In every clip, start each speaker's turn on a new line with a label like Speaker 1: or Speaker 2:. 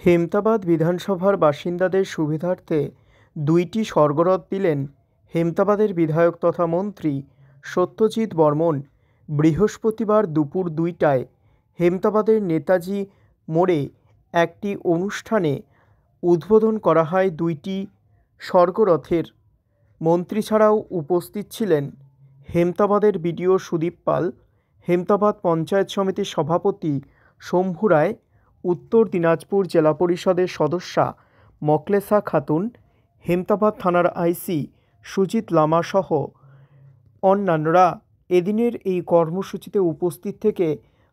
Speaker 1: হেমতাবাদ বিধানসভার বাসিন্দাদের সুবিধার্থে ২টি স্বর্গরথ দিলেন হেমতাবাদের বিধায়ক তথা মন্ত্রী সত্যজিৎ বর্মন। বৃহস্পতিবার দুপুর ২টায় হেমতাবাদের নেতাজি মোড়ে একটি অনুষ্ঠানে উদ্বোধন করা হয় ২টি স্বর্গরথের। মন্ত্রী ছাড়াও উপস্থিত ছিলেন হেমতাবাদের বিডিও সুদীপ পাল, হেমতাবাদ পঞ্চায়েত সমিতির সভাপতি শম্ভু রায়, উত্তর দিনাজপুর জেলা পরিষদের সদস্যা মকলেসা খাতুন, হেমতাবাদ থানার আইসি সুজিত লামা সহ অন্যান্যরা। এদিনের এই কর্মসূচিতে উপস্থিত থেকে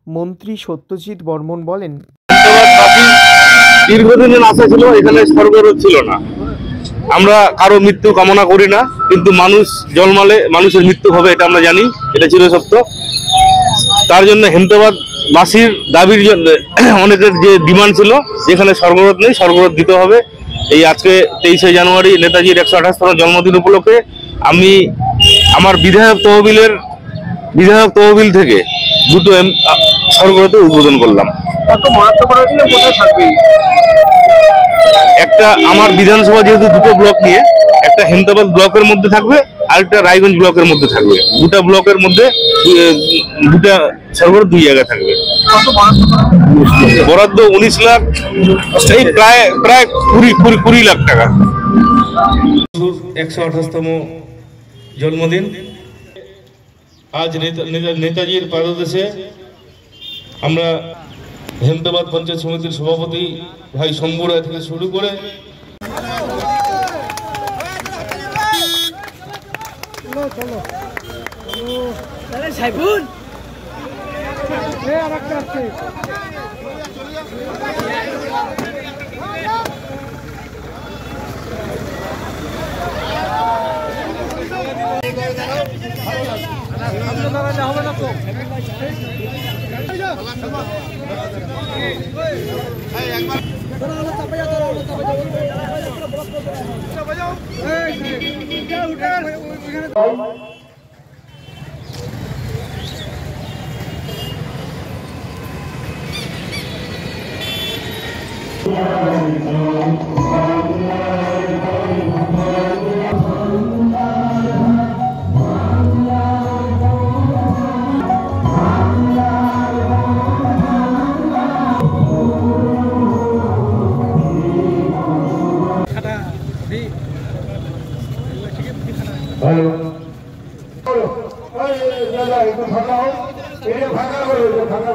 Speaker 1: মন্ত্রী সত্যজিৎ বর্মন বলেন,
Speaker 2: দীর্ঘদিনের আশা ছিল, এখানে স্বর্গরথ ছিল না। আমরা কারো মৃত্যু কামনা করি না, কিন্তু মানুষ জন্মালে মানুষের মৃত্যু হবে, এটা আমরা জানি, এটা চিরসত্য। তার জন্য হেমতাবাদ বাসীর দাবির জন্য অনেকের যে ডিমান্ড ছিল, যেখানে স্বর্গরথ নেই, স্বর্গরথ দিতে হবে। এই আজকে 23শে জানুয়ারি নেতাজির 128তম জন্মদিন উপলক্ষে আমি আমার বিধায়ক তহবিল থেকে দুটো স্বর্গরথের উদ্বোধন করলাম। একটা আমার বিধানসভা যেহেতু দুটো ব্লক নিয়ে, একটা হেমতাবাদ ব্লকের মধ্যে থাকবে আর একটা রায়গঞ্জ ব্লকের মধ্যে থাকবে। দুটা ব্লকের মধ্যে দুটা স্বর্গরথ দুই জায়গায় থাকবে। বরাদ্দ 19 লাখ, এই প্রায় 20 লাখ টাকা। 128তম জন্মদিন আজ নেতাজির পাদদেশে আমরা হেমতাবাদ পঞ্চায়েত সমিতির সভাপতি ভাই শম্ভু রায় থেকে শুরু করে
Speaker 3: ভালো